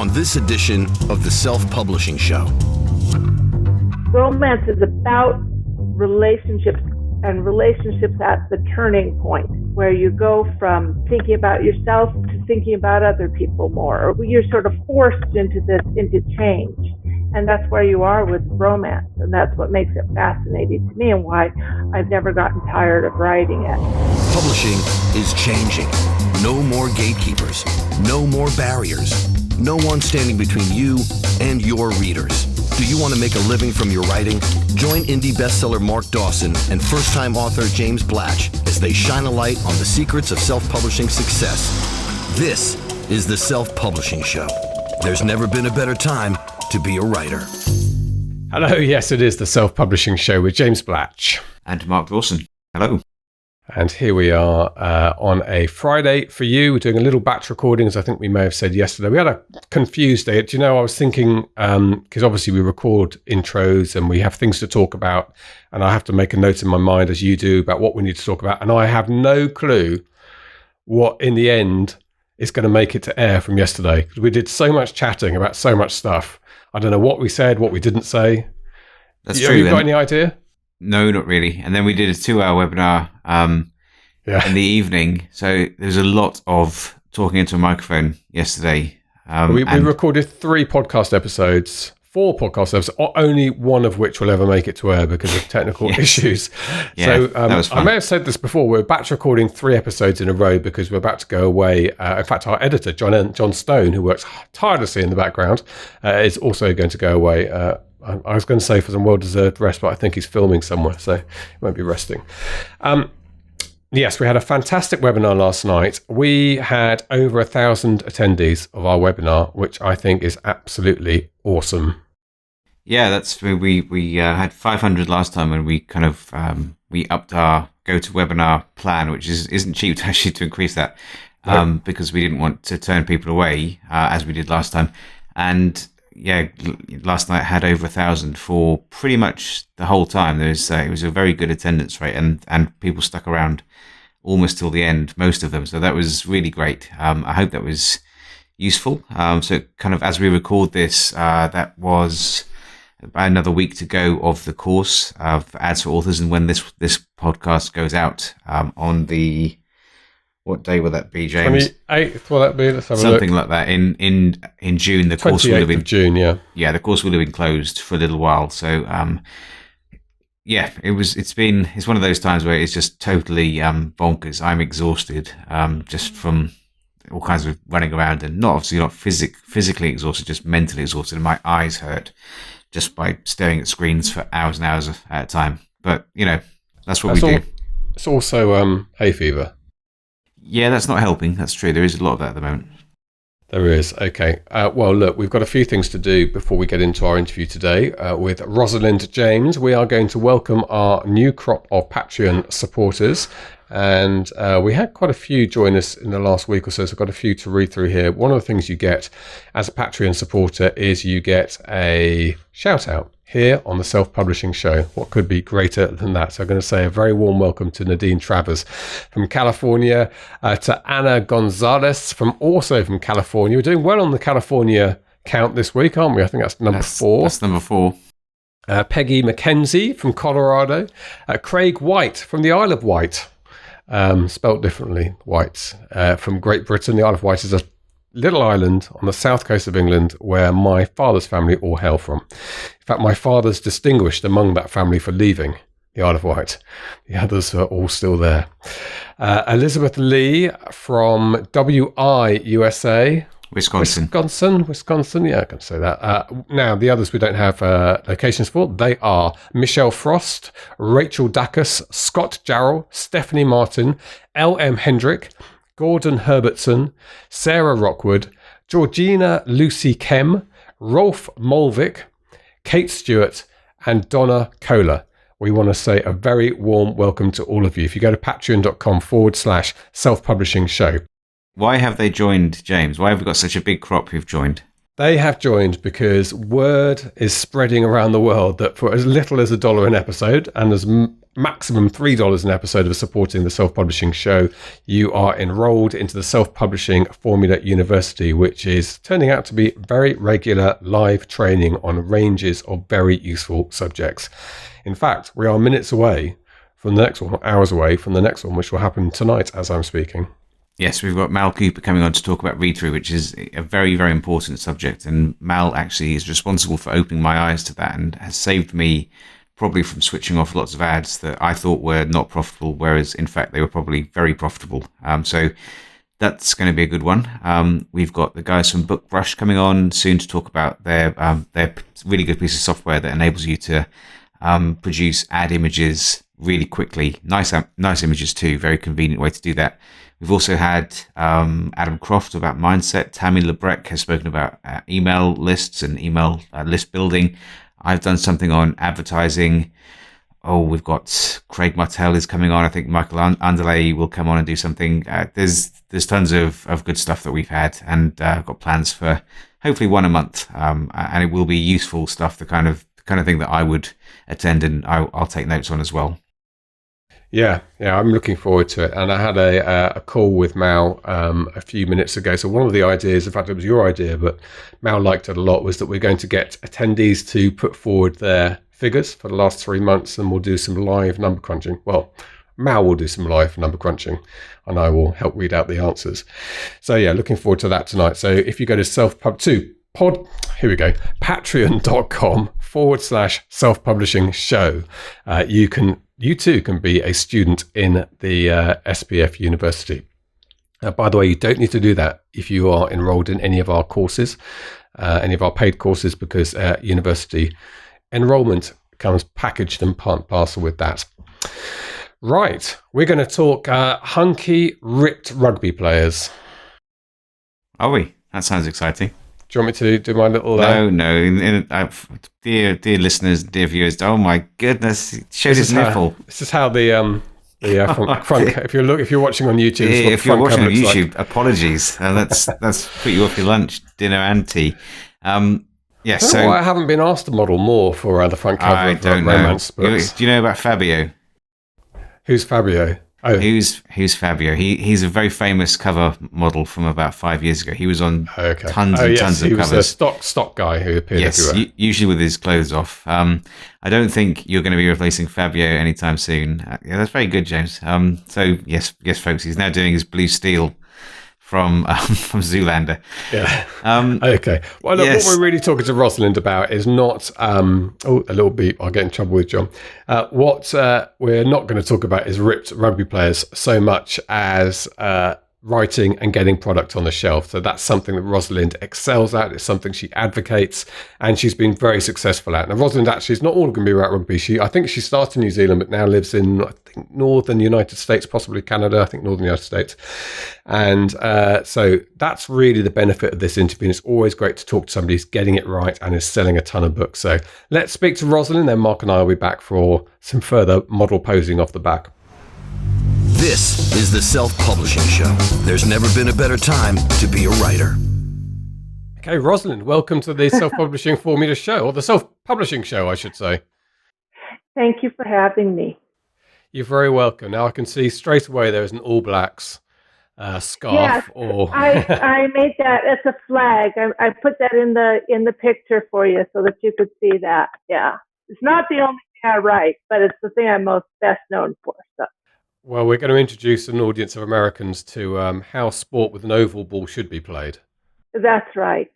on this edition of the Self-Publishing Show. Romance is about relationships and relationships at the turning point where you go from thinking about yourself to thinking about other people more. Or you're sort of forced into change. And that's where you are with romance. And that's what makes it fascinating to me and why I've never gotten tired of writing it. Publishing is changing. No more gatekeepers. No more barriers. No one standing between you and your readers. Do you want to make a living from your writing? Join indie bestseller Mark Dawson and first-time author James Blatch as they shine a light on the secrets of self-publishing success. This is the Self-Publishing Show. There's never been a better time to be a writer. Hello, yes, it is the Self-Publishing Show with James Blatch. And Mark Dawson. Hello. And here we are on a Friday for you. We're doing a little batch recording, as I think we may have said yesterday. We had a confused day. Do you know, I was thinking, because obviously we record intros and we have things to talk about, and I have to make a note in my mind, as you do, about what we need to talk about. And I have no clue what, in the end, is going to make it to air from yesterday. Because we did so much chatting about so much stuff. I don't know what we said, what we didn't say. That's true. Have you got any idea? No, not really. And then we did a 2-hour webinar in the evening. So there's a lot of talking into a microphone yesterday. We recorded 4 podcast episodes, only one of which will ever make it to air because of technical issues. Yeah, so that was fun. I may have said this before, we're batch recording 3 episodes in a row because we're about to go away. In fact, our editor, John Stone, who works tirelessly in the background, is also going to go away. I was going to say for some well-deserved rest, but I think he's filming somewhere, so he won't be resting. Yes, we had a fantastic webinar last night. We had over 1,000 attendees of our webinar, which I think is absolutely awesome. Yeah, that's we had 500 last time, and we kind of we upped our GoToWebinar plan, which isn't cheap to increase that, because we didn't want to turn people away as we did last time. And yeah, last night had over 1,000 for pretty much the whole time. It was a very good attendance rate, and people stuck around almost till the end, most of them. So that was really great. I hope that was useful. So kind of as we record this, that was about another week to go of the course of Ads for Authors. And when this podcast goes out on the... What day will that be, James? 28th, will that be? Let's have Something a look. like that. In June, the course will have been... June, yeah. Yeah, the course will have been closed for a little while. So, it's one of those times where it's just totally bonkers. I'm exhausted just from all kinds of running around, and not physically exhausted, just mentally exhausted. And my eyes hurt just by staring at screens for hours and hours at a time. But, that's what we do. It's also hay fever. Yeah, that's not helping. That's true. There is a lot of that at the moment. There is. Okay. Well, look, we've got a few things to do before we get into our interview today with Rosalind James. We are going to welcome our new crop of Patreon supporters. And we had quite a few join us in the last week or so, so I've got a few to read through here. One of the things you get as a Patreon supporter is you get a shout out here on the Self-Publishing Show. What could be greater than that? So I'm going to say a very warm welcome to Nadine Travers from California, to Anna Gonzalez also from California. We're doing well on the California count this week, aren't we? I think that's number 4. That's number 4. Peggy McKenzie from Colorado. Craig White from the Isle of Wight. Spelt differently, White, from Great Britain. The Isle of Wight is a little island on the south coast of England where my father's family all hail from. In fact, my father's distinguished among that family for leaving the Isle of Wight. The others are all still there. Elizabeth Lee from WI, USA. Wisconsin. Yeah, I can say that. Now, the others we don't have locations for. They are Michelle Frost, Rachel Dacus, Scott Jarrell, Stephanie Martin, L.M. Hendrick, Gordon Herbertson, Sarah Rockwood, Georgina Lucy Kem, Rolf Molvik, Kate Stewart, and Donna Kohler. We want to say a very warm welcome to all of you. If you go to patreon.com/self-publishing show. Why have they joined, James? Why have we got such a big crop who've joined? They have joined because word is spreading around the world that for as little as $1 an episode and as maximum $3 an episode of supporting the Self-Publishing Show, you are enrolled into the Self-Publishing Formula University, which is turning out to be very regular live training on ranges of very useful subjects. In fact, we are minutes away from the next one, hours away from the next one, which will happen tonight as I'm speaking. Yes, we've got Mal Cooper coming on to talk about read-through, which is a very, very important subject. And Mal actually is responsible for opening my eyes to that and has saved me probably from switching off lots of ads that I thought were not profitable, whereas in fact they were probably very profitable. So that's going to be a good one. We've got the guys from BookBrush coming on soon to talk about their really good piece of software that enables you to produce ad images really quickly. Nice images too. Very convenient way to do that. We've also had Adam Croft about mindset. Tammy Lebrecq has spoken about email lists and email list building. I've done something on advertising. Oh, we've got Craig Martell is coming on. I think Michael Underlay will come on and do something. There's tons of good stuff that we've had, and I've got plans for hopefully one a month. And it will be useful stuff, the kind of thing that I would attend, and I'll take notes on as well. Yeah, I'm looking forward to it. And I had a call with Mal a few minutes ago. So one of the ideas, in fact, it was your idea, but Mal liked it a lot, was that we're going to get attendees to put forward their figures for the last 3 months, and we'll do some live number crunching. Well, Mal will do some live number crunching, and I will help read out the answers. So yeah, looking forward to that tonight. So if you go to patreon.com/self-publishing show, you too can be a student in the SPF University. By the way, you don't need to do that if you are enrolled in any of our courses, any of our paid courses, because university enrollment comes packaged and part and parcel with that. Right, we're going to talk hunky, ripped rugby players. Are we? That sounds exciting. Do you want me to do my little... No. Dear listeners, dear viewers, oh my goodness, he showed his nipple. This is how the front if you're watching on YouTube, if you're watching on YouTube, apologies. Let's put you off your lunch, dinner and tea. I haven't been asked to model more for the front cover of romance books. Do you know about Fabio? Who's Fabio? Oh, who's Fabio? He's a very famous cover model from about 5 years ago. He was on tons of covers. He was a stock guy who appeared everywhere. Usually with his clothes off. I don't think you're going to be replacing Fabio anytime soon. Yeah, that's very good, James. So yes, folks, he's now doing his Blue Steel from Zoolander. Yeah. Okay. Well, look, what we're really talking to Rosalind about is not a little beep. I'll get in trouble with John. What we're not going to talk about is ripped rugby players so much as writing and getting product on the shelf. So that's something that Rosalind excels at. It's something she advocates, and she's been very successful at. Now, Rosalind actually is not all going to be about rugby. I think she started in New Zealand, but now lives in, I think, northern United States, possibly Canada. I think northern United States. And so that's really the benefit of this interview. And it's always great to talk to somebody who's getting it right and is selling a ton of books. So let's speak to Rosalind, then Mark and I will be back for some further model posing off the back. This is the Self-Publishing Show. There's never been a better time to be a writer. Okay, Rosalind, welcome to the Self-Publishing Formula Show, or the Self-Publishing Show, I should say. Thank you for having me. You're very welcome. Now I can see straight away there's an All Blacks scarf. Yes, I made that. It's a flag. I put that in the picture for you so that you could see that. Yeah, it's not the only thing I write, but it's the thing I'm most best known for. So. Well, we're going to introduce an audience of Americans to how sport with an oval ball should be played. That's right.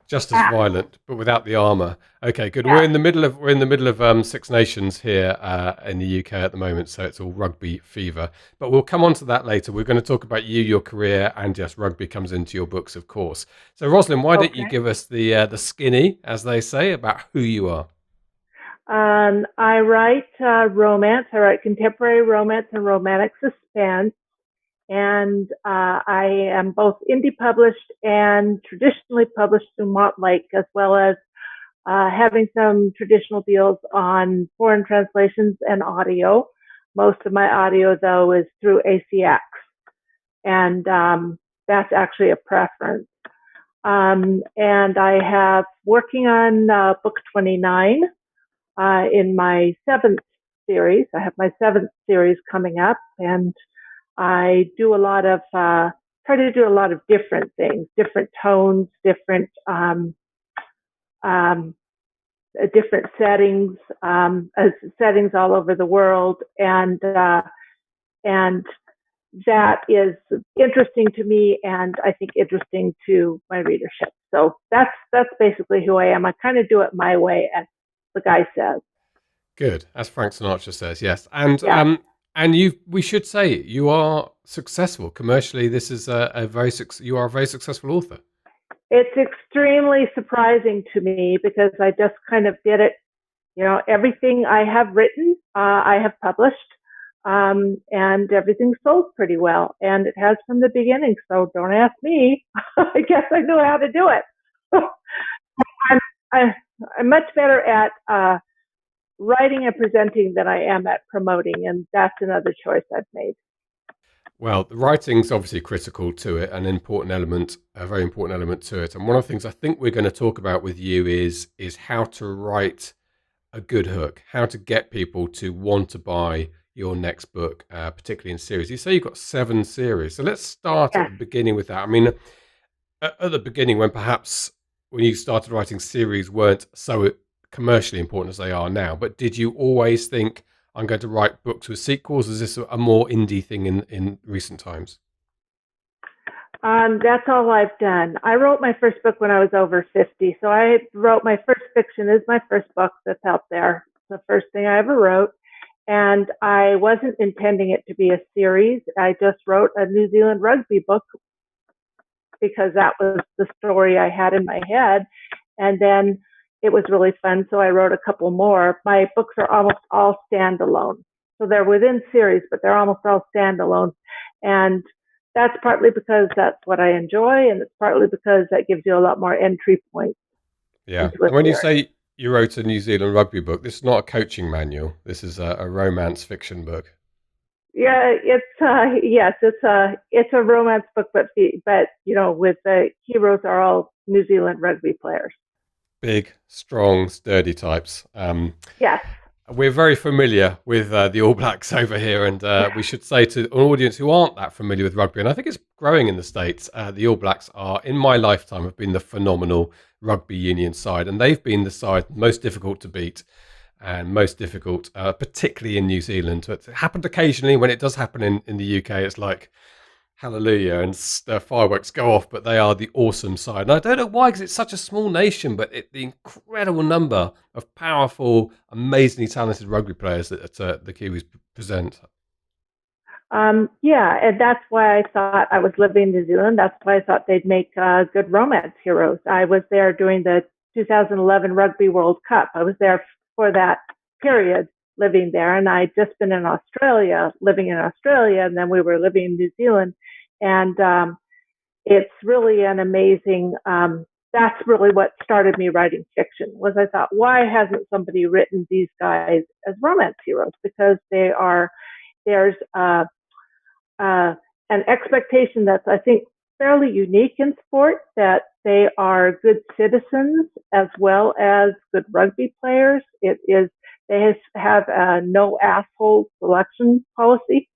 Just as violent, but without the armor. Okay, good. Yeah. We're in the middle of Six Nations here in the UK at the moment, so it's all rugby fever. But we'll come on to that later. We're going to talk about you, your career, and yes, rugby comes into your books, of course. So, Rosalind, why don't you give us the skinny, as they say, about who you are? I write romance. I write contemporary romance and romantic suspense. And I am both indie published and traditionally published through Montlake, as well as having some traditional deals on foreign translations and audio. Most of my audio, though, is through ACX. And that's actually a preference. And I have working on book 29. In my 7th series. I have my 7th series coming up, and I do a lot of try to do a lot of different things, different tones, different settings, settings all over the world, and that is interesting to me, and I think interesting to my readership. So that's basically who I am. I kind of do it my way, as the guy says. Good, as Frank Sinatra says, yes. And Yeah. we should say you are successful commercially. This is you are a very successful author. It's extremely surprising to me because I just kind of did it. Everything I have written, I have published, and everything sold pretty well, and it has from the beginning. So don't ask me. I guess I know how to do it. I'm much better at writing and presenting than I am at promoting, and that's another choice I've made. Well, the writing's obviously critical to it, an important element, a very important element to it. And one of the things I think we're going to talk about with you is how to write a good hook, how to get people to want to buy your next book, particularly in series. You say you've got 7 series. So let's start at the beginning with that. I mean, at the beginning, when you started writing, series weren't so commercially important as they are now, but did you always think, I'm going to write books with sequels? Is this a more indie thing in recent times? That's all I've done. I wrote my first book when I was over 50. So I wrote my first fiction is my first book that's out there. It's the first thing I ever wrote. And I wasn't intending it to be a series. I just wrote a New Zealand rugby book because that was the story I had in my head. And then it was really fun, so I wrote a couple more. My books are almost all standalone. So they're within series, but they're almost all standalone. And that's partly because that's what I enjoy, and it's partly because that gives you a lot more entry points. Yeah. And when you say you wrote a New Zealand rugby book, this is not a coaching manual. This is a romance fiction book. Yeah, it's a romance book, but with the heroes are all New Zealand rugby players. Big, strong, sturdy types. Yes. We're very familiar with the All Blacks over here, and we should say to an audience who aren't that familiar with rugby, and I think it's growing in the States, the All Blacks are, in my lifetime, have been the phenomenal rugby union side, and they've been the side most difficult to beat and most difficult, particularly in New Zealand. It happened occasionally. When it does happen in the UK, it's like, hallelujah, and fireworks go off, but they are the awesome side. And I don't know why, because it's such a small nation, but the incredible number of powerful, amazingly talented rugby players that the Kiwis present. Yeah, and that's why I thought I was living in New Zealand. That's why I thought they'd make good romance heroes. I was there during the 2011 Rugby World Cup. I was there for that period, living there, and I'd just been in Australia, living in Australia, and then we were living in New Zealand. And it's really an amazing, that's really what started me writing fiction, was I thought, why hasn't somebody written these guys as romance heroes? Because there's an expectation that's, I think, fairly unique in sport, that they are good citizens as well as good rugby players. They have a no asshole selection policy,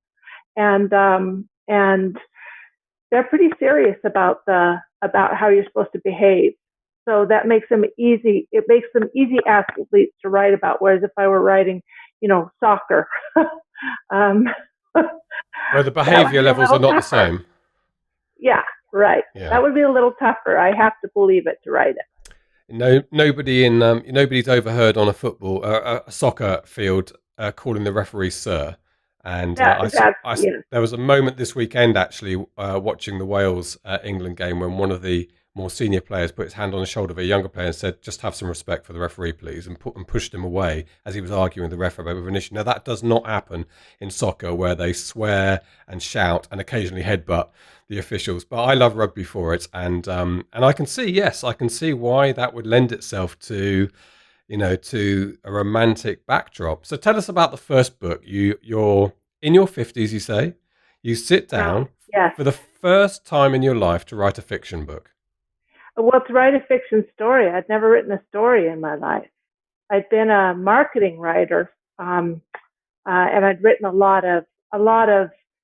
and they're pretty serious about how you're supposed to behave. So that makes them easy. It makes them easy athletes to write about. Whereas if I were writing, soccer, where the behavior levels are not the same. Yeah, right. Yeah. That would be a little tougher. I have to believe it to write it. No, nobody's overheard on a soccer field calling the referee sir. And there was a moment this weekend, actually, watching the Wales England game, when one of the more senior players put his hand on the shoulder of a younger player and said, "Just have some respect for the referee, please," and pushed him away as he was arguing with the ref about an issue. Now, that does not happen in soccer, where they swear and shout and occasionally headbutt the officials. But I love rugby for it, and I can see why that would lend itself to to a romantic backdrop. So tell us about the first book. You're in your 50s, you say. You sit down for the first time in your life to write a fiction book. Well, to write a fiction story. I'd never written a story in my life. I'd been a marketing writer and I'd written a lot of,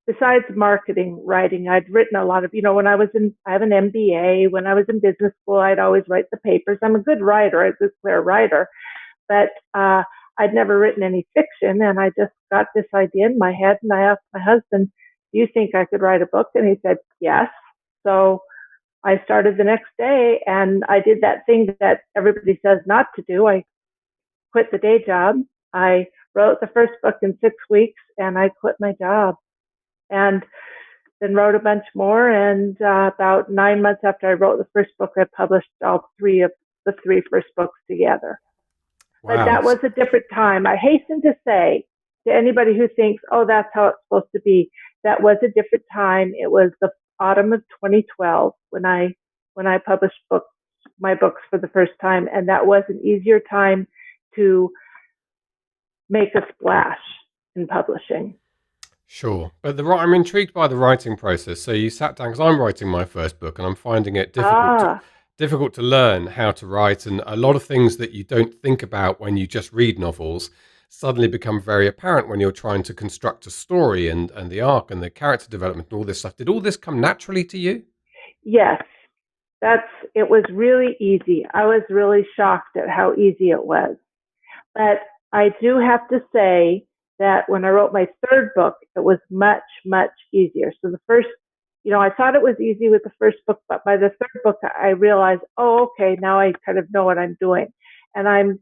besides marketing writing, I'd written a lot of, I have an MBA. When I was in business school, I'd always write the papers. I'm a good writer, a good clear writer, but I'd never written any fiction. And I just got this idea in my head, and I asked my husband, do you think I could write a book? And he said, yes. So I started the next day, and I did that thing that everybody says not to do. I quit the day job. I wrote the first book in 6 weeks, and I quit my job, and then wrote a bunch more. And about 9 months after I wrote the first book, I published all three of the three first books together. Wow. But that was a different time. I hasten to say to anybody who thinks, oh, that's how it's supposed to be, that was a different time. It was the autumn of 2012 when I published my books for the first time, and that was an easier time to make a splash in publishing. Sure. But I'm intrigued by the writing process. So you sat down, because I'm writing my first book and I'm finding it difficult to learn how to write. And a lot of things that you don't think about when you just read novels suddenly become very apparent when you're trying to construct a story and the arc and the character development and all this stuff. Did all this come naturally to you? Yes. It was really easy. I was really shocked at how easy it was. But I do have to say that when I wrote my third book, it was much, much easier. So the first, I thought it was easy with the first book, but by the third book, I realized, oh, okay, now I kind of know what I'm doing. And I'm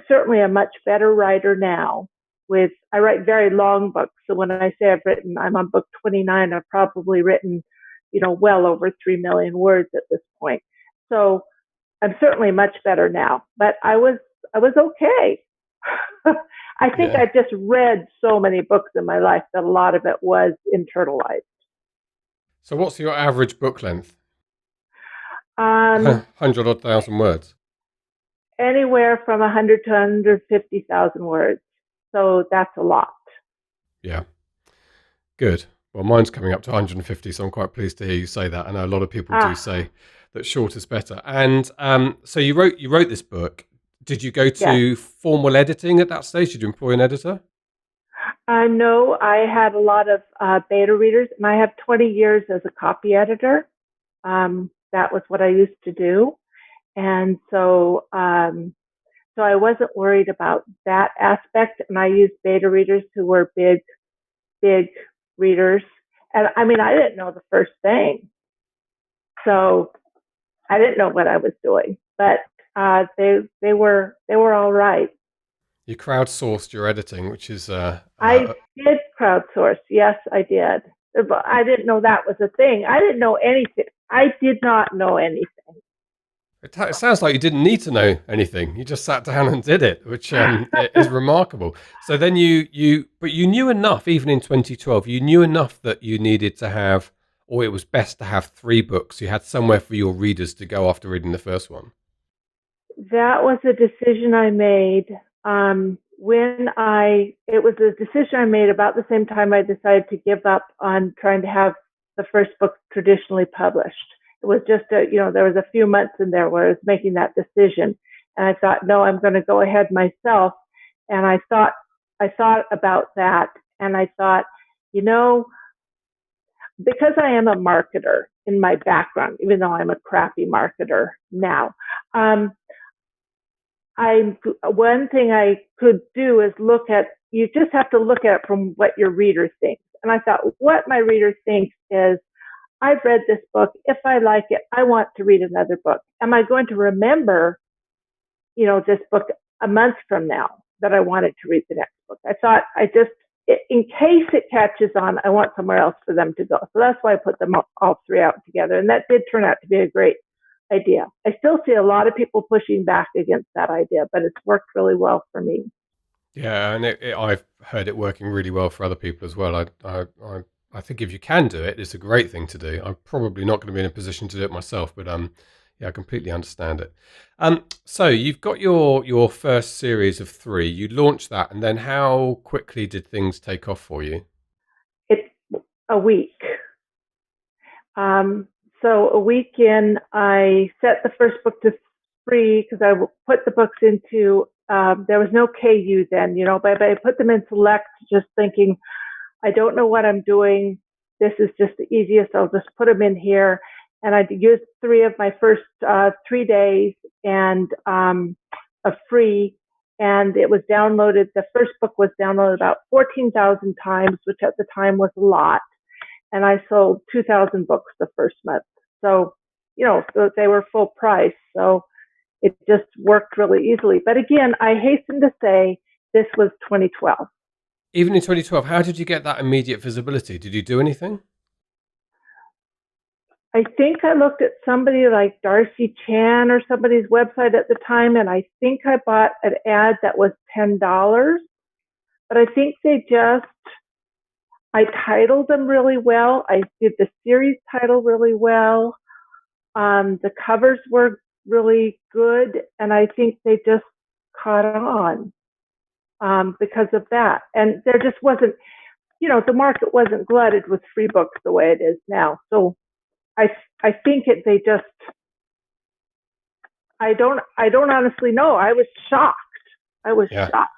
certainly a much better writer now. I write very long books. So when I say I'm on book 29, I've probably written, well over 3 million words at this point. So I'm certainly much better now, but I was okay. I think I just read so many books in my life that a lot of it was internalized. So what's your average book length? 100 odd thousand words. Anywhere from 100 to 150,000 words. So that's a lot. Yeah. Good. Well, mine's coming up to 150, so I'm quite pleased to hear you say that. I know a lot of people do say that short is better. And so you wrote this book. Did you go to formal editing at that stage? Did you employ an editor? No, I had a lot of beta readers, and I have 20 years as a copy editor. That was what I used to do. And so I wasn't worried about that aspect. And I used beta readers who were big readers. And I mean, I didn't know the first thing. So I didn't know what I was doing, but they were all right. You crowdsourced your editing, which is I did crowdsource. Yes, I did. But I didn't know that was a thing. I didn't know anything. I did not know anything. It sounds like you didn't need to know anything. You just sat down and did it, which is remarkable. So then but you knew enough, even in 2012, you knew enough that you needed to have, or it was best to have 3 books. You had somewhere for your readers to go after reading the first one. That was a decision I made it was a decision I made about the same time I decided to give up on trying to have the first book traditionally published. It was just there was a few months in there where I was making that decision, and I thought, no, I'm going to go ahead myself. And I thought about that, and I thought, because I am a marketer in my background, even though I'm a crappy marketer now, one thing I could do is you just have to look at it from what your reader thinks. And I thought, what my reader thinks is, I've read this book. If I like it, I want to read another book. Am I going to remember, this book a month from now that I wanted to read the next book? I thought in case it catches on, I want somewhere else for them to go. So that's why I put them all 3 out together. And that did turn out to be a great idea. I still see a lot of people pushing back against that idea, but it's worked really well for me. Yeah, and I've heard it working really well for other people as well. I think if you can do it, it's a great thing to do. I'm probably not going to be in a position to do it myself, but I completely understand it. So you've got your first series of 3. You launched that, and then how quickly did things take off for you? It's a week. So a week in, I set the first book to free because I put the books into there was no KU then, but I put them in select, just thinking, I don't know what I'm doing. This is just the easiest. I'll just put them in here. And I used 3 of my first 3 days and of free. And it was downloaded. The first book was downloaded about 14,000 times, which at the time was a lot. And I sold 2,000 books the first month. So, they were full price. So it just worked really easily. But again, I hasten to say this was 2012. Even in 2012, how did you get that immediate visibility? Did you do anything? I think I looked at somebody like Darcy Chan or somebody's website at the time, and I think I bought an ad that was $10. But I think I titled them really well. I did the series title really well. The covers were really good, and I think they just caught on because of that. And there just wasn't, the market wasn't glutted with free books the way it is now. So I think I don't honestly know. I was shocked. Shocked.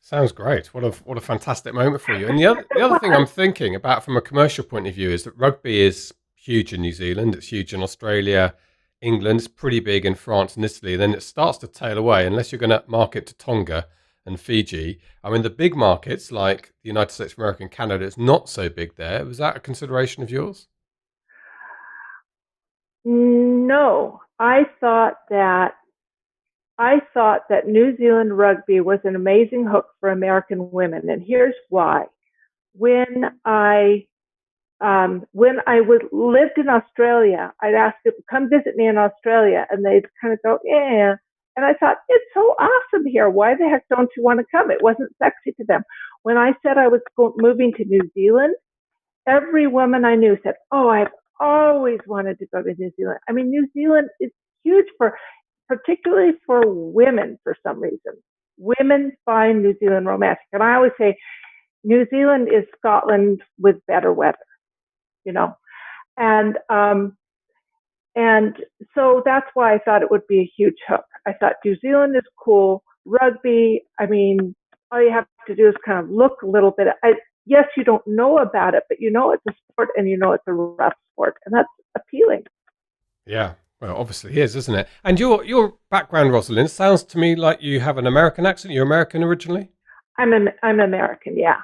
Sounds great. What a fantastic moment for you. And the other thing I'm thinking about from a commercial point of view is that rugby is huge in New Zealand. It's huge in Australia, England. It's pretty big in France and Italy. Then it starts to tail away unless you're going to market to Tonga and Fiji. I mean, the big markets like the United States of America and Canada, it's not so big there. Was that a consideration of yours? No, I thought that New Zealand rugby was an amazing hook for American women, and here's why. When I lived in Australia, I'd ask people, come visit me in Australia, and they'd kind of go, yeah. And I thought, it's so awesome here. Why the heck don't you want to come? It wasn't sexy to them. When I said I was moving to New Zealand, every woman I knew said, oh, I've always wanted to go to New Zealand. I mean, New Zealand is huge particularly for women for some reason. Women find New Zealand romantic. And I always say New Zealand is Scotland with better weather, And so that's why I thought it would be a huge hook. I thought New Zealand is cool. Rugby, I mean, all you have to do is kind of look a little bit. Yes, you don't know about it, but it's a sport and it's a rough sport. And that's appealing. Yeah, well, obviously it is, isn't it? And your background, Rosalind, sounds to me like you have an American accent. You're American originally? I'm American, yeah.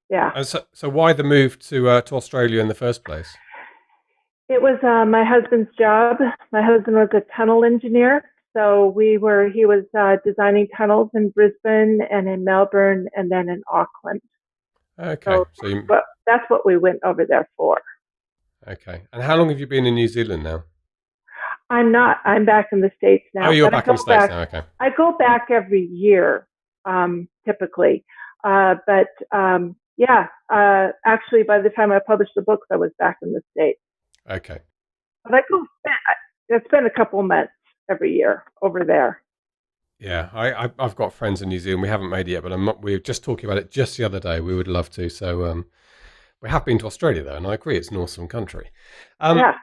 Yeah. And so why the move to Australia in the first place? It was my husband's job. My husband was a tunnel engineer. So he was designing tunnels in Brisbane and in Melbourne and then in Auckland. Okay. But that's what we went over there for. Okay. And how long have you been in New Zealand now? I'm not. I'm back in the States now. Oh, you're back in the States now. Okay. I go back every year, typically. Actually, by the time I published the books, I was back in the States. Okay. But I spend a couple months every year over there. Yeah, I've got friends in New Zealand. We haven't made it yet, but we were just talking about it just the other day. We would love to. So we have been to Australia, though, and I agree, it's an awesome country. Yeah.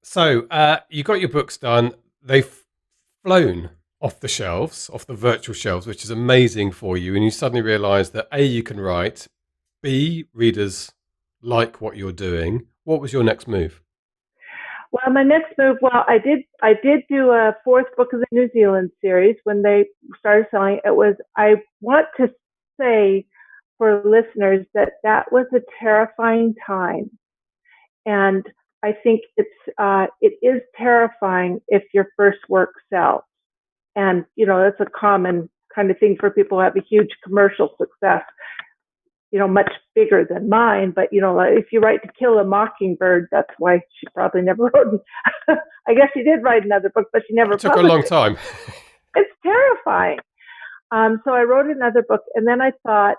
So you got your books done. They've flown off the shelves, off the virtual shelves, which is amazing for you. And you suddenly realise that A, you can write, B, readers like what you're doing. What was your next move? Well, my next move, I did do a 4th book of the New Zealand series when they started selling it. I want to say for listeners that was a terrifying time. And I think it is terrifying if your first work sells. And, that's a common kind of thing for people who have a huge commercial success, much bigger than mine. But, if you write To Kill a Mockingbird, that's why she probably never wrote. I guess she did write another book, but she never published it. Took her a long time. It's terrifying. So I wrote another book, and then I thought,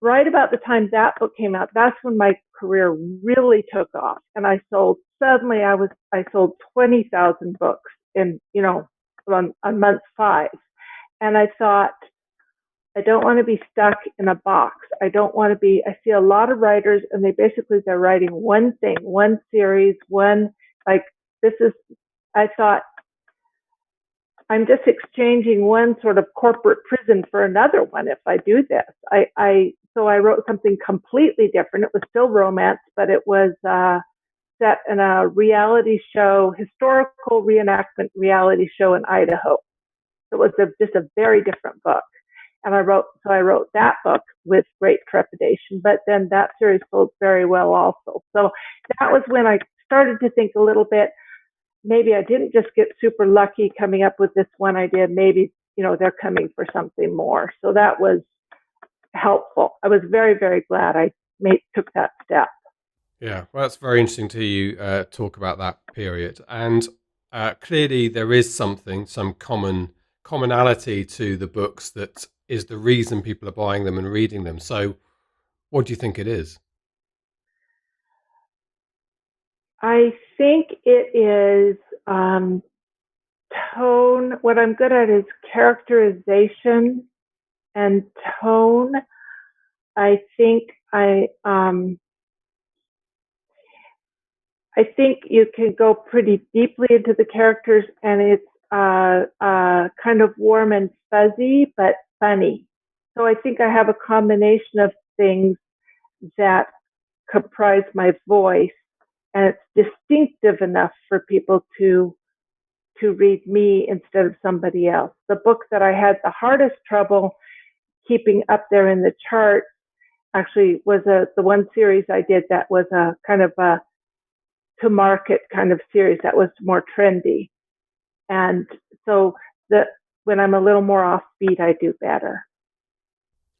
right about the time that book came out, that's when my career really took off. And I sold 20,000 books in, on month 5. And I thought, I don't want to be stuck in a box. I see a lot of writers and they're writing one thing, one series, I thought, I'm just exchanging one sort of corporate prison for another one if I do this. So I wrote something completely different. It was still romance, but it was set in a reality show, historical reenactment reality show in Idaho. So it was just a very different book. And I wrote that book with great trepidation, but then that series sold very well also. So that was when I started to think a little bit, maybe I didn't just get super lucky coming up with this one idea. Maybe, they're coming for something more. So that was helpful. I was very, very glad I took that step. Yeah, well, that's very interesting to you talk about that period. And clearly there is some commonality to the books that is the reason people are buying them and reading them. So what do you think it is? I think it is tone. What I'm good at is characterization and tone. I think you can go pretty deeply into the characters, and it's kind of warm and fuzzy, but funny. So I think I have a combination of things that comprise my voice, and it's distinctive enough for people to read me instead of somebody else. The book that I had the hardest trouble keeping up there in the charts actually was the one series I did that was a kind of a to market kind of series that was more trendy. And so when I'm a little more offbeat, I do better.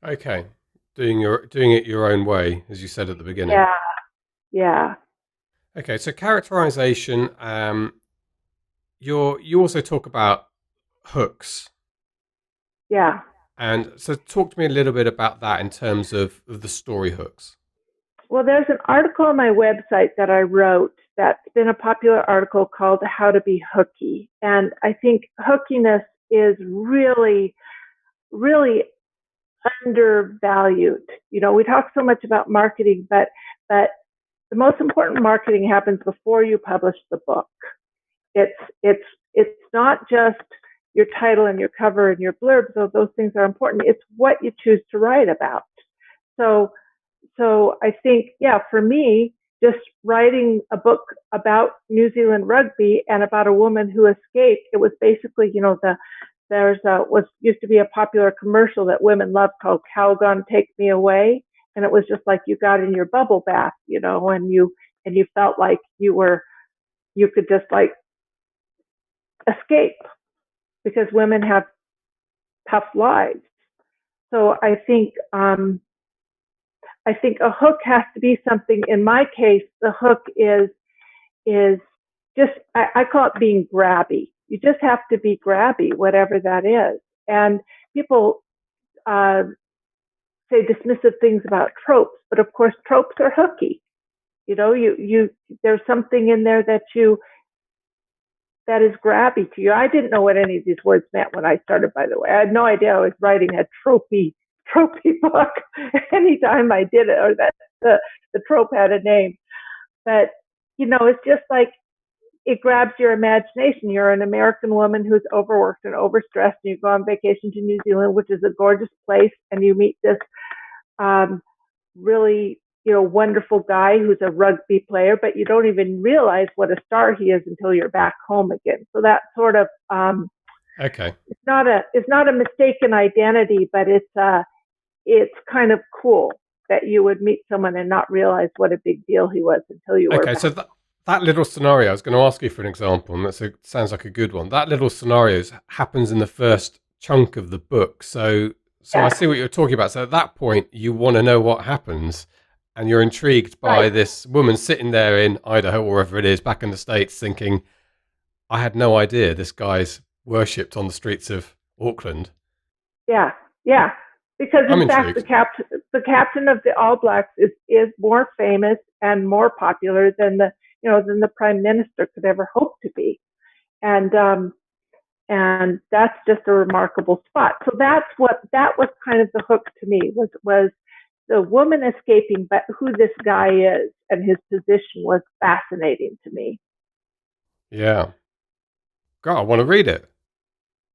Okay. Doing it your own way, as you said at the beginning. Yeah. Okay, so characterization, you also talk about hooks. Yeah. And so talk to me a little bit about that in terms of the story hooks. Well, there's an article on my website that I wrote that's been a popular article called How to Be Hooky. And I think hookiness is really, really undervalued. We talk so much about marketing, but the most important marketing happens before you publish the book. It's not just your title and your cover and your blurb, though those things are important. It's what you choose to write about. So I think, for me, just writing a book about New Zealand rugby and about a woman who escaped, it was basically, was used to be a popular commercial that women loved called Calgon Take Me Away. And it was just like you got in your bubble bath, and you felt like you could just like escape because women have tough lives. So I think a hook has to be something. In my case, the hook is just, I call it being grabby. You just have to be grabby, whatever that is. And people say dismissive things about tropes, but of course tropes are hooky. There's something in there that is grabby to you. I didn't know what any of these words meant when I started, by the way. I had no idea I was writing a tropey book anytime I did it, or that the trope had a name. But, it's just like it grabs your imagination. You're an American woman who's overworked and overstressed, and you go on vacation to New Zealand, which is a gorgeous place, and you meet this really, wonderful guy who's a rugby player, but you don't even realize what a star he is until you're back home again. So that sort of okay. It's not a mistaken identity, but it's kind of cool that you would meet someone and not realize what a big deal he was until you were back. So that little scenario, I was going to ask you for an example, and sounds like a good one. That little scenario happens in the first chunk of the book. So yeah. I see what you're talking about. So at that point, you want to know what happens, and you're intrigued by this woman sitting there in Idaho, or wherever it is, back in the States, thinking, I had no idea this guy's worshipped on the streets of Auckland. Yeah. Because in fact, the captain of the All Blacks is more famous and more popular than the prime minister could ever hope to be, and that's just a remarkable spot. So that was kind of the hook to me was the woman escaping, but who this guy is and his position was fascinating to me. Yeah, God, I want to read it.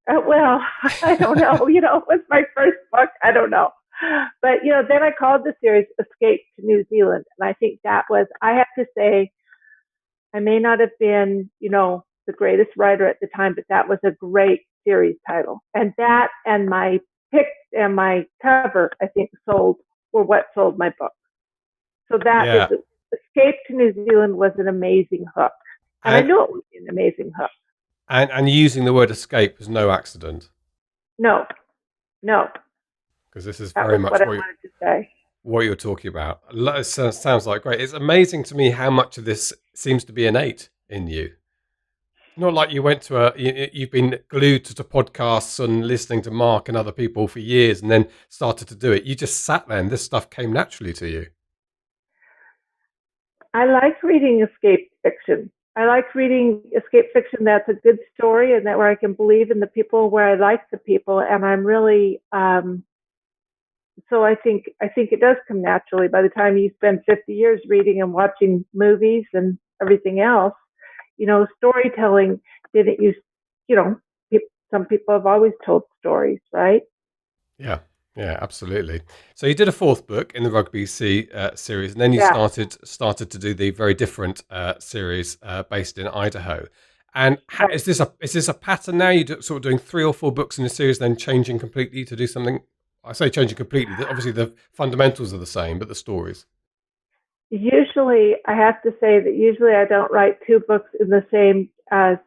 Well, I don't know. It was my first book. I don't know. But, then I called the series Escape to New Zealand. And I think that was, I have to say, I may not have been, the greatest writer at the time, but that was a great series title. And that and my pics and my cover, I think, were what sold my book. So that Yeah. is, Escape to New Zealand was an amazing hook. And I knew it would be an amazing hook. And using the word escape was no accident. No. Because this is That very was much what I wanted to say. what you're talking about. It sounds like great. It's amazing to me how much of this seems to be innate in you. Not like you went to you've been glued to podcasts and listening to Mark and other people for years and then started to do it. You just sat there and this stuff came naturally to you. I like reading escape fiction. I like reading escape fiction that's a good story and that where I can believe in the people, where I like the people, and I'm really so I think it does come naturally. By the time you spend 50 years reading and watching movies and everything else, storytelling didn't use, some people have always told stories, right? Yeah, absolutely. So you did a fourth book in the Rugby series, and then you Yeah. started to do the very different series based in Idaho. And Right. is this a pattern now? You're sort of doing 3 or 4 books in a series, then changing completely to do something. I say changing completely. Obviously, the fundamentals are the same, but the stories. Usually, I have to say that usually I don't write 2 books in the same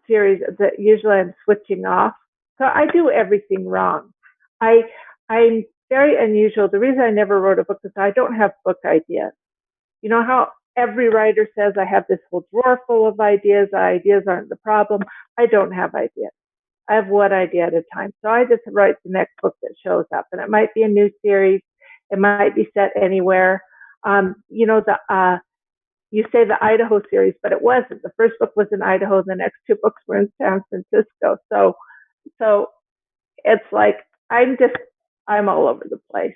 series. That usually I'm switching off. So I do everything wrong. I'm very unusual. The reason I never wrote a book is I don't have book ideas. You know how every writer says I have this whole drawer full of ideas. Ideas aren't the problem. I don't have ideas. I have one idea at a time. So I just write the next book that shows up, and it might be a new series. It might be set anywhere. You say the Idaho series, but it wasn't. The first book was in Idaho. The next 2 books were in San Francisco. So it's like I'm all over the place.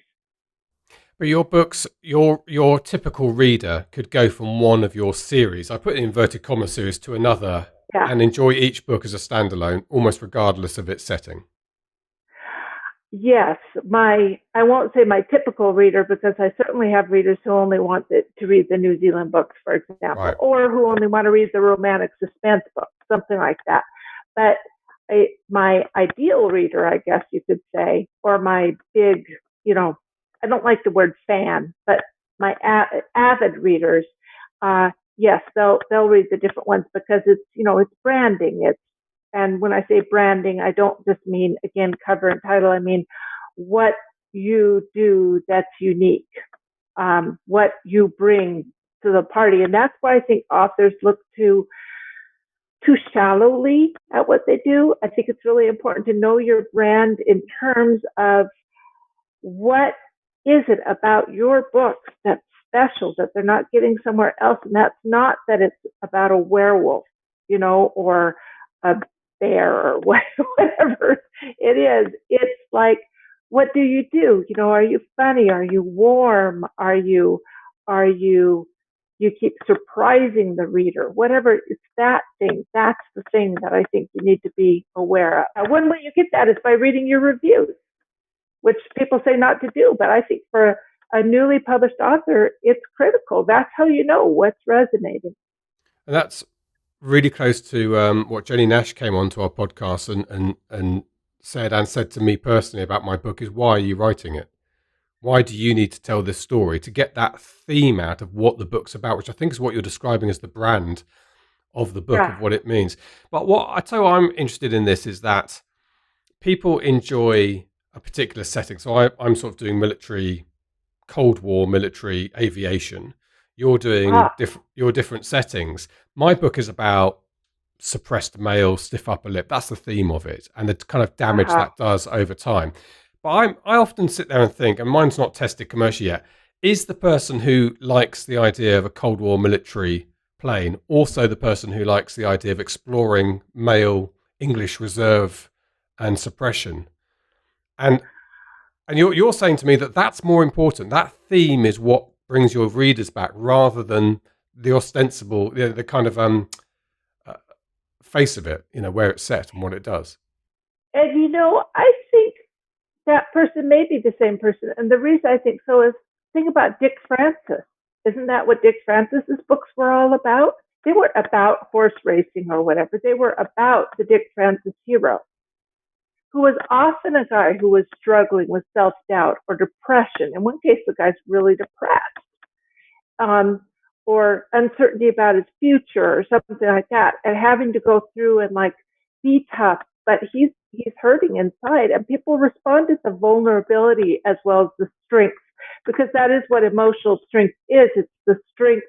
But your books, your typical reader could go from one of your series, I put in inverted comma series, to another, Yeah. and enjoy each book as a standalone, almost regardless of its setting. Yes, I won't say my typical reader, because I certainly have readers who only want to read the New Zealand books, for example, Right. or who only want to read the romantic suspense books, something like that. But my ideal reader, I guess you could say, or my big, I don't like the word fan, but my avid readers, yes, they'll read the different ones, because it's branding. And when I say branding, I don't just mean, again, cover and title. I mean what you do that's unique, what you bring to the party. And that's why I think authors look too shallowly at what they do. I think it's really important to know your brand in terms of what is it about your books that's special that they're not getting somewhere else. And that's not that it's about a werewolf, or a bear or whatever it is. It's like, what do? Are you funny? Are you warm? Are you keep surprising the reader? Whatever, it's that thing. That's the thing that I think you need to be aware of. One way you get that is by reading your reviews, which people say not to do, but I think for a newly published author, it's critical. That's how you know what's resonating. And that's really close to what Jenny Nash came onto our podcast and said to me personally about my book is, why are you writing it? Why do you need to tell this story? To get that theme out of what the book's about, which I think is what you're describing as the brand of the book, Yeah. of what it means. But what I tell you I'm interested in this is that people enjoy a particular setting. So I'm sort of doing military, Cold War military aviation. You're doing your different settings. My book is about suppressed male, stiff upper lip. That's the theme of it, and the kind of damage that does over time. But I often sit there and think, and mine's not tested commercially yet, is the person who likes the idea of a Cold War military plane also the person who likes the idea of exploring male English reserve and suppression? And you're saying to me that that's more important. That theme is what brings your readers back, rather than the ostensible, the kind of face of it, where it's set and what it does. And I think that person may be the same person. And the reason I think so is think about Dick Francis. Isn't that what Dick Francis's books were all about? They weren't about horse racing or whatever. They were about the Dick Francis hero, who was often a guy who was struggling with self-doubt or depression. In one case, the guy's really depressed, or uncertainty about his future or something like that, and having to go through and be tough, but he's hurting inside, and people respond to the vulnerability as well as the strength, because that is what emotional strength is. It's the strength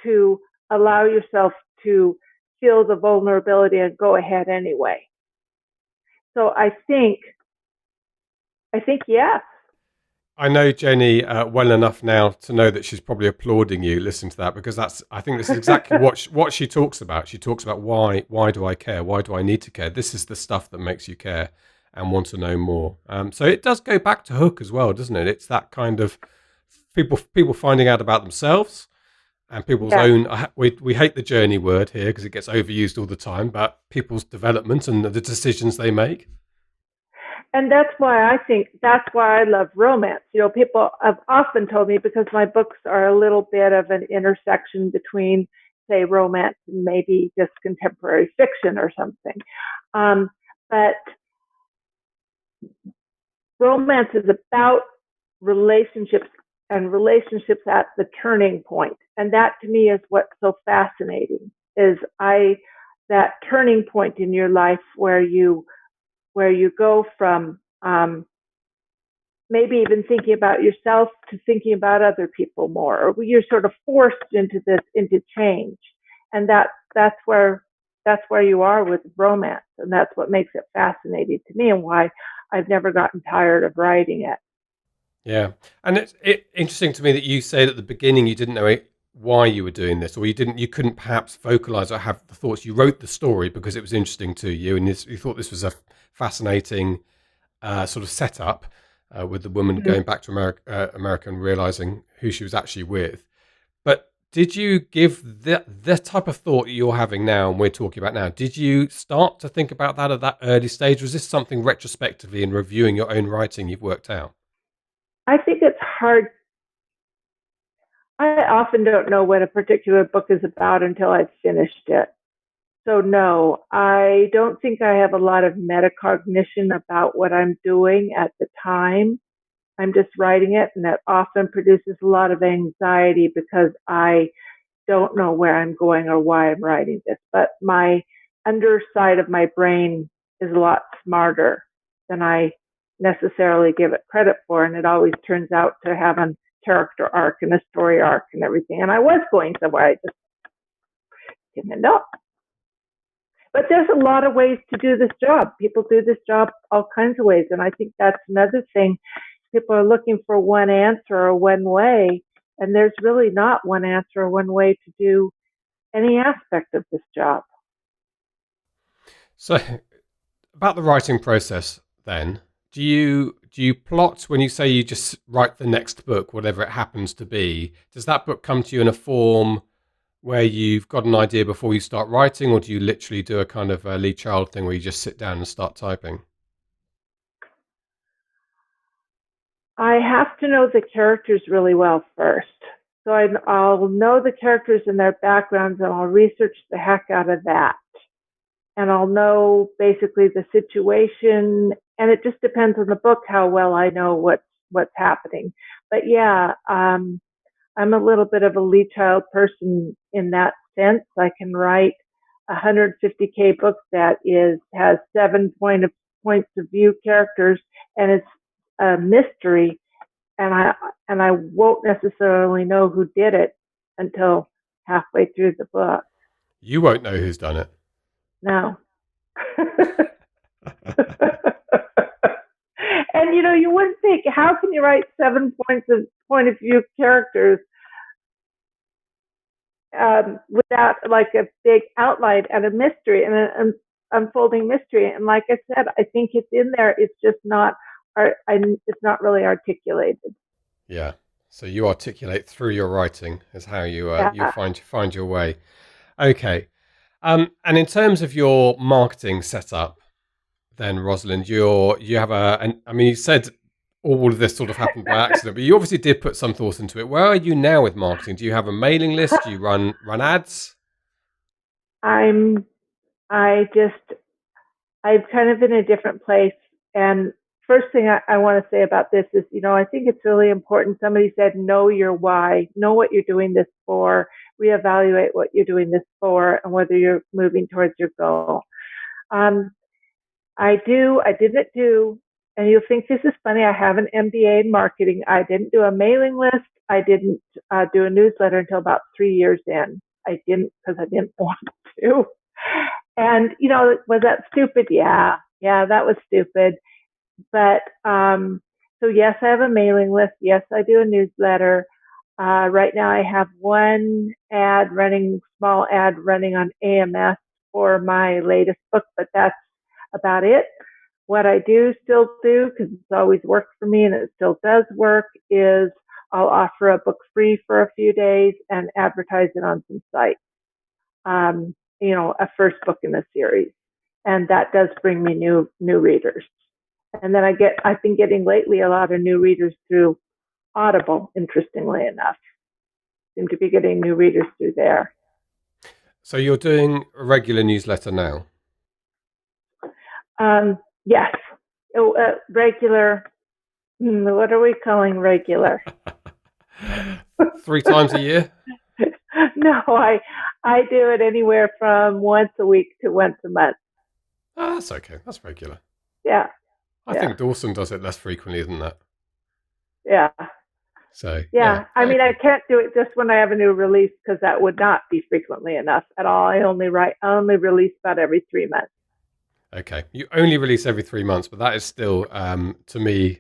to allow yourself to feel the vulnerability and go ahead anyway. So I think yes. I know Jenny well enough now to know that she's probably applauding you listening to that, because I think this is exactly what she talks about. She talks about why do I care? Why do I need to care? This is the stuff that makes you care and want to know more. So it does go back to Hook as well, doesn't it? It's that kind of people finding out about themselves and people's own. We hate the journey word here because it gets overused all the time, but people's development and the decisions they make. And that's why I love romance. People have often told me, because my books are a little bit of an intersection between, say, romance and maybe just contemporary fiction or something. But romance is about relationships, and relationships at the turning point. And that to me is what's so fascinating, is that turning point in your life where you go from maybe even thinking about yourself to thinking about other people more, or you're sort of forced into change. And that's where you are with romance. And that's what makes it fascinating to me, and why I've never gotten tired of writing it. Yeah. And it's interesting to me that you said at the beginning you didn't know why you were doing this, or you couldn't perhaps vocalize or have the thoughts. You wrote the story because it was interesting to you, and you thought this was a fascinating sort of setup with the woman going back to America and realizing who she was actually with. But did you give the type of thought you're having now and we're talking about now, did you start to think about that at that early stage? Was this something retrospectively in reviewing your own writing you've worked out? I think it's hard. I often don't know what a particular book is about until I've finished it. So no, I don't think I have a lot of metacognition about what I'm doing at the time. I'm just writing it, and that often produces a lot of anxiety because I don't know where I'm going or why I'm writing this. But my underside of my brain is a lot smarter than I necessarily give it credit for, and it always turns out to have a character arc and a story arc and everything. And I was going somewhere, I just didn't end up. But there's a lot of ways to do this job. People do this job all kinds of ways, and I think that's another thing. People are looking for one answer or one way, and there's really not one answer or one way to do any aspect of this job. So, about the writing process, then, do you plot when you say you just write the next book, whatever it happens to be? Does that book come to you in a form where you've got an idea before you start writing, or do you literally do a kind of a Lee Child thing where you just sit down and start typing? I have to know the characters really well first. So I'll know the characters and their backgrounds, and I'll research the heck out of that. And I'll know basically the situation, and it just depends on the book how well I know what's happening. But yeah, I'm a little bit of a Lee Child person in that sense. I can write a 150K book that has 7 points of view characters, and it's a mystery, and I won't necessarily know who did it until halfway through the book. You won't know who's done it. No. And you wouldn't think, how can you write 7 point of view characters without like a big outline and a mystery and an unfolding mystery? And like I said, I think it's in there. It's just not. It's not really articulated. Yeah. So you articulate through your writing is how you find your way. Okay. And in terms of your marketing setup, then, Rosalind, you have I mean, you said all of this sort of happened by accident, but you obviously did put some thought into it. Where are you now with marketing? Do you have a mailing list? Do you run ads? I'm I just I'm kind of in a different place. And first thing I want to say about this is, I think it's really important. Somebody said, know your why, know what you're doing this for, reevaluate what you're doing this for, and whether you're moving towards your goal. I didn't do, and you'll think this is funny, I have an MBA in marketing. I didn't do a mailing list. I didn't do a newsletter until about 3 years in. I didn't because I didn't want to. And, was that stupid? Yeah, that was stupid. But so yes, I have a mailing list. Yes, I do a newsletter. Right now I have one small ad running on AMS for my latest book, but that's about it. What I do still do, because it's always worked for me and it still does work, is I'll offer a book free for a few days and advertise it on some sites. A first book in a series. And that does bring me new readers. And then I've been getting lately a lot of new readers through Audible, interestingly enough. Seem to be getting new readers through there. So you're doing a regular newsletter now? Yes. Regular. What are we calling regular? 3 times a year? No, I do it anywhere from once a week to once a month. Oh, that's okay. That's regular. Yeah. I think Dawson does it less frequently than that. Yeah. So yeah. I mean, I can't do it just when I have a new release because that would not be frequently enough at all. I only release about every 3 months. Okay, you only release every 3 months, but that is still, to me,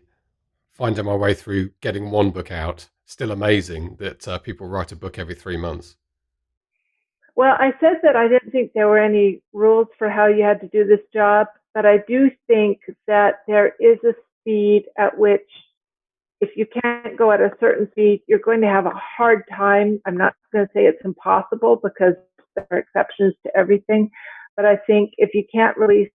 finding my way through getting one book out, still amazing that people write a book every 3 months. Well, I said that I didn't think there were any rules for how you had to do this job, but I do think that there is a speed at which if you can't go at a certain speed, you're going to have a hard time. I'm not going to say it's impossible because there are exceptions to everything, but I think if you can't release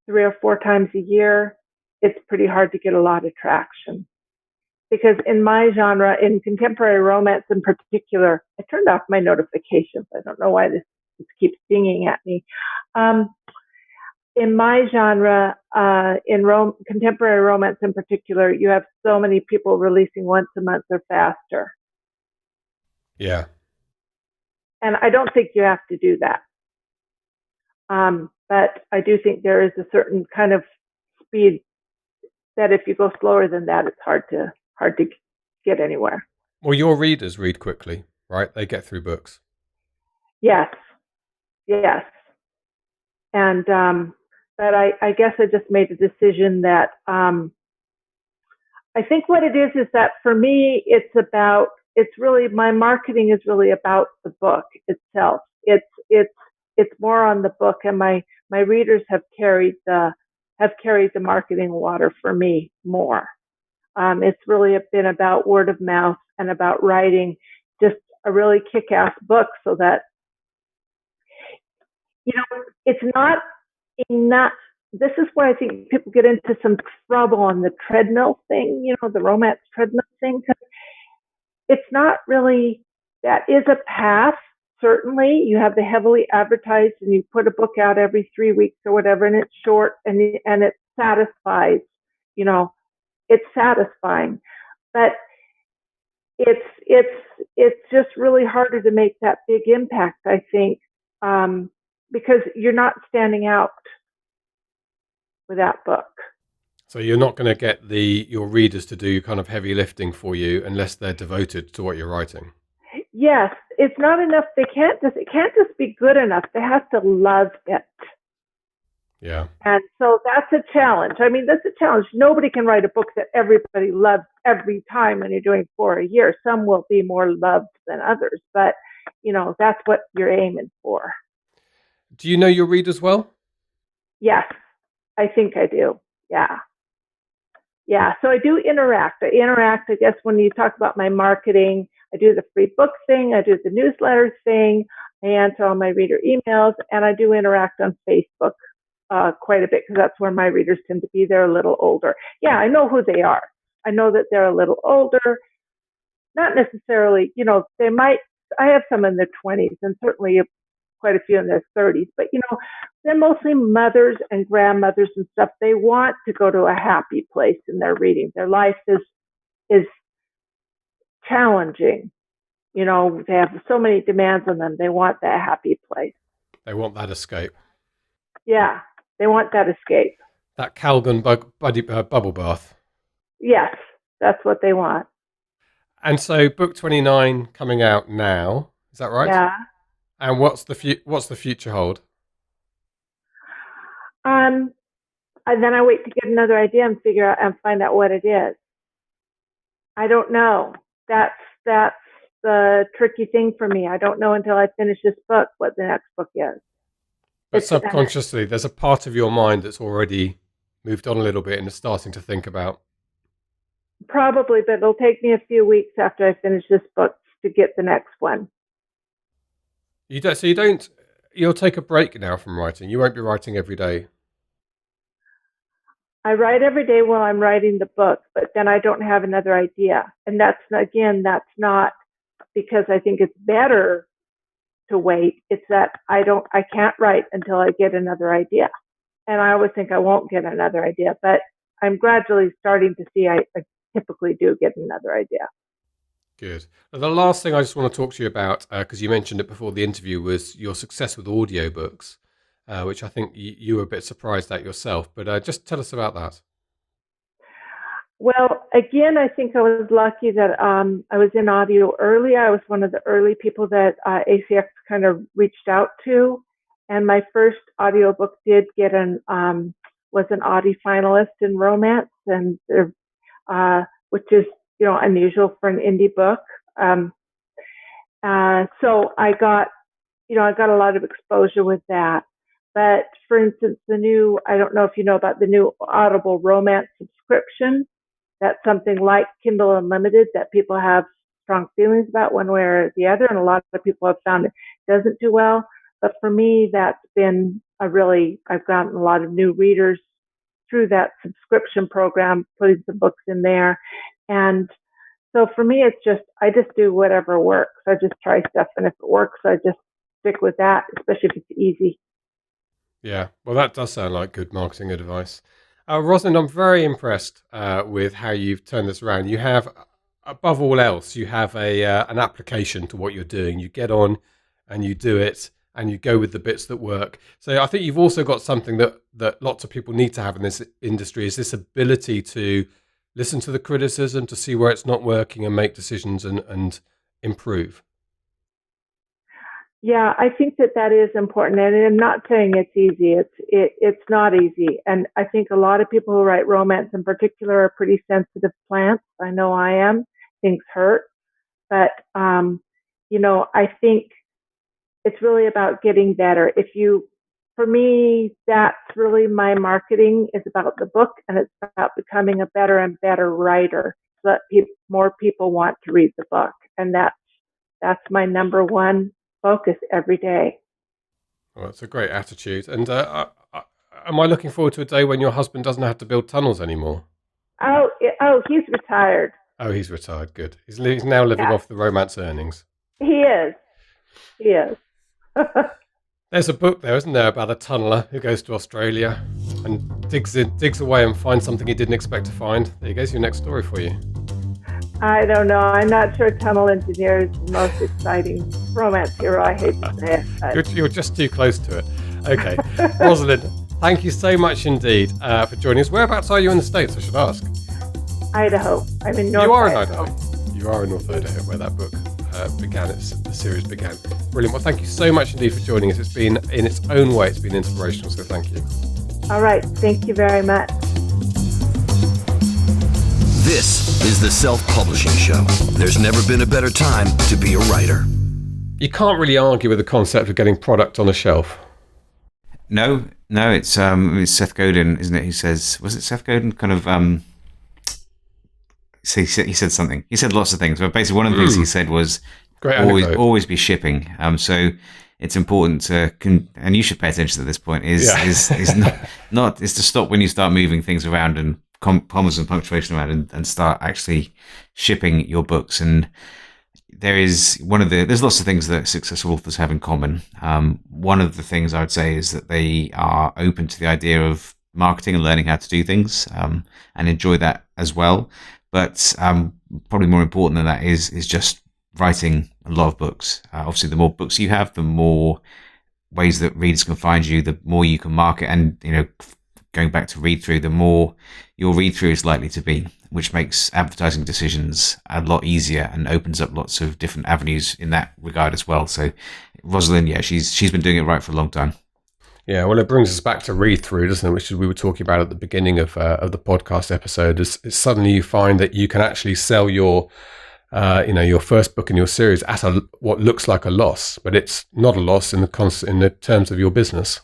3 or 4 times a year, it's pretty hard to get a lot of traction. Because in my genre, in contemporary romance in particular, I turned off my notifications. I don't know why this keeps dinging at me. In my genre, contemporary romance in particular, you have so many people releasing once a month or faster. Yeah. And I don't think you have to do that. But I do think there is a certain kind of speed that if you go slower than that, it's hard to get anywhere. Well, your readers read quickly, right? They get through books. Yes. And but I guess I just made a decision that I think what it is that for me, my marketing is really about the book itself. It's more on the book, and my readers have carried the marketing water for me more. It's really been about word of mouth and about writing just a really kick-ass book so that, it's not enough. This is where I think people get into some trouble on the treadmill thing, the romance treadmill thing, because it's not really, that is a path. Certainly, you have the heavily advertised and you put a book out every 3 weeks or whatever, and it's short and it satisfies, it's satisfying, but it's just really harder to make that big impact, I think, because you're not standing out with that book. So you're not going to get your readers to do kind of heavy lifting for you unless they're devoted to what you're writing. Yes, it's not enough. It can't just be good enough. They have to love it. Yeah. And so that's a challenge. I mean, that's a challenge. Nobody can write a book that everybody loves every time when you're doing 4 a year. Some will be more loved than others, but that's what you're aiming for. Do you know your readers well? Yes, I think I do. Yeah. So I do interact. I guess, when you talk about my marketing, I do the free book thing, I do the newsletter thing, I answer all my reader emails, and I do interact on Facebook quite a bit because that's where my readers tend to be. They're a little older. Yeah, I know who they are. I know that they're a little older. Not necessarily, they might. I have some in their 20s and certainly quite a few in their 30s. But they're mostly mothers and grandmothers and stuff. They want to go to a happy place in their reading. Their life is challenging. They have so many demands on them. They want that happy place. They want that escape. Yeah, they want that escape. That Calgon bubble bath. Yes, that's what they want. And so, book 29 coming out now. Is that right? Yeah. And what's the future hold? And then I wait to get another idea and figure out and find out what it is. I don't know. That's the tricky thing for me. I don't know until I finish this book what the next book is. But subconsciously, there's a part of your mind that's already moved on a little bit and is starting to think about. Probably, but it'll take me a few weeks after I finish this book to get the next one. You'll take a break now from writing. You won't be writing every day. I write every day while I'm writing the book, but then I don't have another idea. And that's not because I think it's better to wait. It's that I can't write until I get another idea. And I always think I won't get another idea, but I'm gradually starting to see I typically do get another idea. Good. The last thing I just want to talk to you about, because you mentioned it before the interview, was your success with audiobooks, which I think you were a bit surprised at yourself. But just tell us about that. Well, again, I think I was lucky that I was in audio early. I was one of the early people that ACX kind of reached out to. And my first audiobook did get was an Audie finalist in romance, and which is unusual for an indie book. So I got a lot of exposure with that. But for instance, I don't know if you know about the new Audible romance subscription. That's something like Kindle Unlimited that people have strong feelings about one way or the other. And a lot of people have found it doesn't do well. But for me, that's been I've gotten a lot of new readers through that subscription program, putting some books in there. And so for me, I just do whatever works. I just try stuff. And if it works, I just stick with that, especially if it's easy. Yeah, well, that does sound like good marketing advice. Rosalind, I'm very impressed with how you've turned this around. You have, above all else, you have an application to what you're doing. You get on and you do it, and you go with the bits that work. So I think you've also got something that lots of people need to have in this industry, is this ability to listen to the criticism, to see where it's not working and make decisions and improve. Yeah, I think that is important. And I'm not saying it's easy. It's not easy. And I think a lot of people who write romance in particular are pretty sensitive plants. I know I am. Things hurt. But, I think it's really about getting better. For me, that's really my marketing is about the book, and it's about becoming a better and better writer so that more people want to read the book. And that's my number one focus every day. Well, it's a great attitude. And am I looking forward to a day when your husband doesn't have to build tunnels anymore? Oh, he's retired. Oh, he's retired. Good. He's now living off the romance earnings. He is. There's a book there, isn't there, about a tunneler who goes to Australia and digs away and finds something he didn't expect to find. There you go. Your next story for you. I don't know. I'm not sure tunnel engineer is the most exciting romance hero. I hate to say it. You're just too close to it. Okay. Rosalind, thank you so much indeed for joining us. Whereabouts are you in the States, I should ask? Idaho. I'm in North Idaho. You are in Idaho. You are in North Idaho, where that book the series began. Brilliant. Well, thank you so much indeed for joining us. It's been, in its own way, it's been inspirational, so thank you. All right. Thank you very much. This is the Self-Publishing Show. There's never been a better time to be a writer. You can't really argue with the concept of getting product on a shelf. No, it's Seth Godin, isn't it? He says, was it Seth Godin? Kind of, he said something. He said lots of things, but basically one of the things he said was always be shipping. So it's important to, and you should pay attention at this point, is to stop when you start moving things around and commas and punctuation around and start actually shipping your books. And there's lots of things that successful authors have in common. One of the things I would say is that they are open to the idea of marketing and learning how to do things, and enjoy that as well. But probably more important than that is just writing a lot of books. Obviously, the more books you have, the more ways that readers can find you, the more you can market. And, going back to read through, the more your read through is likely to be, which makes advertising decisions a lot easier and opens up lots of different avenues in that regard as well. So Rosalind, she's been doing it right for a long time. Yeah, well, it brings us back to read through, doesn't it? Which we were talking about at the beginning of the podcast episode. Is suddenly you find that you can actually sell your first book in your series at what looks like a loss, but it's not a loss in the terms of your business.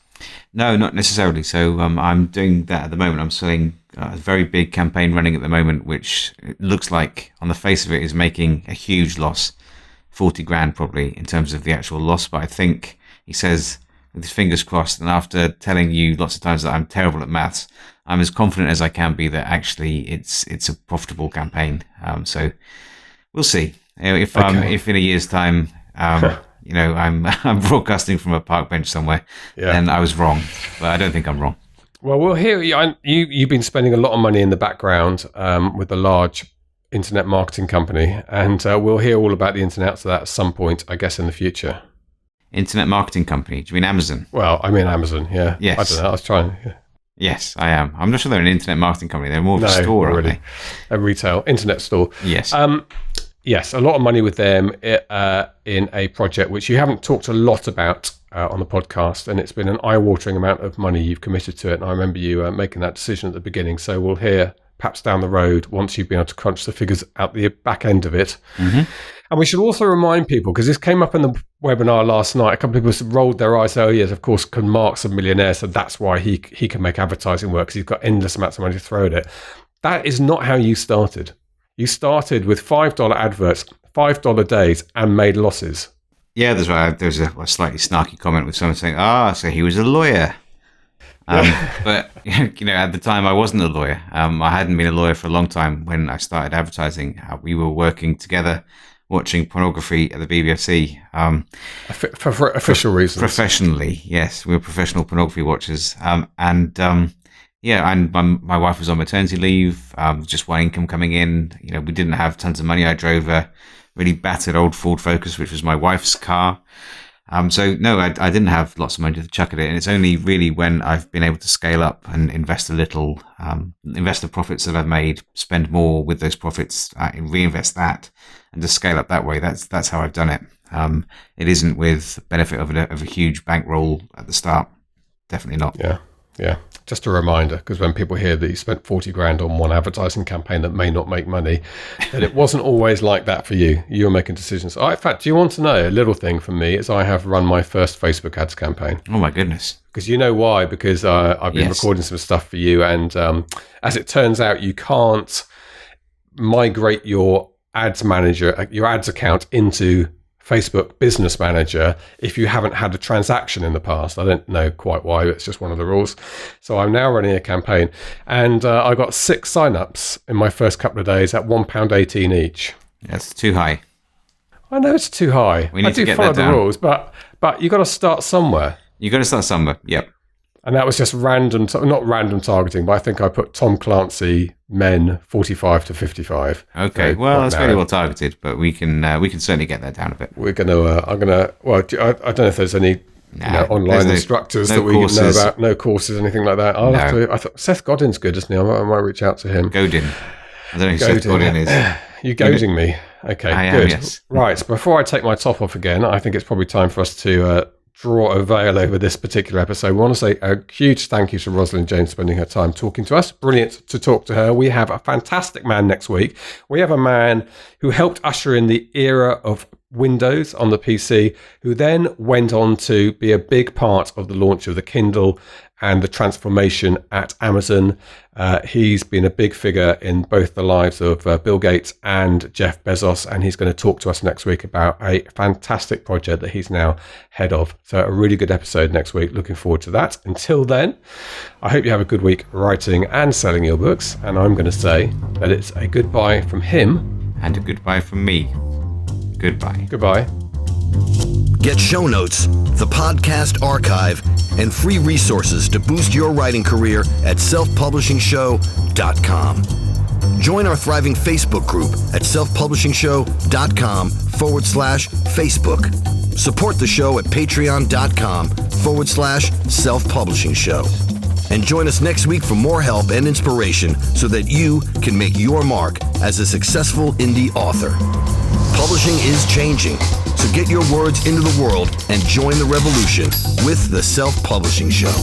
No, not necessarily. So I'm doing that at the moment. I'm selling a very big campaign running at the moment, which looks like on the face of it is making a huge loss, 40 grand probably in terms of the actual loss. But I think he says, with his fingers crossed, and after telling you lots of times that I'm terrible at maths, I'm as confident as I can be that actually it's a profitable campaign. So we'll see. If in a year's time, I'm broadcasting from a park bench somewhere, then I was wrong. But I don't think I'm wrong. Well, we'll hear. You've been spending a lot of money in the background with a large internet marketing company, and we'll hear all about the ins and outs of that at some point, I guess, in the future. Internet marketing company? Do you mean Amazon? Well, I mean Amazon, yeah. Yes. I don't know, I was trying. Yeah. Yes, I am. I'm not sure they're an internet marketing company. They're more of a store, aren't they? A retail, internet store. Yes. Yes, a lot of money with them in a project which you haven't talked a lot about on the podcast, and it's been an eye-watering amount of money you've committed to it. And I remember you making that decision at the beginning. So we'll hear perhaps down the road once you've been able to crunch the figures out the back end of it. Mm-hmm. And we should also remind people, because this came up in the webinar last night, a couple of people rolled their eyes, oh yes, of course, Mark's a millionaire, so that's why he can make advertising work, because he's got endless amounts of money to throw at it. That is not how you started. You started with $5 adverts, $5 days, and made losses. Yeah, that's right. There's a slightly snarky comment with someone saying, so he was a lawyer. But, at the time I wasn't a lawyer. I hadn't been a lawyer for a long time when I started advertising. We were working together, watching pornography at the BBC. For official reasons. Professionally, yes. We were professional pornography watchers. And my wife was on maternity leave, just one income coming in. We didn't have tons of money. I drove a really battered old Ford Focus, which was my wife's car. So no, I didn't have lots of money to chuck at it. And it's only really when I've been able to scale up and invest a little, invest the profits that I've made, spend more with those profits, reinvest that, and just scale up that way. That's how I've done it. It isn't with benefit of a huge bankroll at the start. Definitely not. Yeah. Just a reminder, because when people hear that you spent 40 grand on one advertising campaign that may not make money, that it wasn't always like that for you. You were making decisions. In fact, do you want to know a little thing from me? Is I have run my first Facebook ads campaign. Oh my goodness. Because you know why? Because I've been recording some stuff for you, and as it turns out, you can't migrate your ads manager, your ads account into Facebook Business Manager if you haven't had a transaction in the past. I don't know quite why, but it's just one of the rules. So I'm now running a campaign, and I got 6 signups in my first couple of days at £1.18 each. That's too high. I know it's too high. We need to get follow that down. the rules, but you got to start somewhere. You got to start somewhere. Yep. And that was just random, not random targeting, but I think I put Tom Clancy, men 45 to 55. Okay, so well, that's very well targeted, but we can certainly get that down a bit. We're gonna, I don't know if there's any online instructors that we know about, no courses, anything like that. I'll have to. I thought Seth Godin's good, isn't he? I might reach out to him. Godin. I don't know who Seth Godin is. You're goading me. Okay, I good. am, yes. Right, so before I take my top off again, I think it's probably time for us to draw a veil over this particular episode. We want to say a huge thank you to Rosalind James spending her time talking to us. Brilliant to talk to her. We have a fantastic man next week. We have a man who helped usher in the era of Windows on the PC, who then went on to be a big part of the launch of the Kindle and the transformation at Amazon. He's been a big figure in both the lives of Bill Gates and Jeff Bezos, and he's going to talk to us next week about a fantastic project that he's now head of. So a really good episode next week. Looking forward to that. Until then, I hope you have a good week writing and selling your books, and I'm going to say that it's a goodbye from him. And a goodbye from me. Goodbye. Goodbye. Get show notes, the podcast archive, and free resources to boost your writing career at selfpublishingshow.com. Join our thriving Facebook group at selfpublishingshow.com/Facebook. Support the show at patreon.com/selfpublishingshow. And join us next week for more help and inspiration so that you can make your mark as a successful indie author. Publishing is changing, so get your words into the world and join the revolution with The Self-Publishing Show.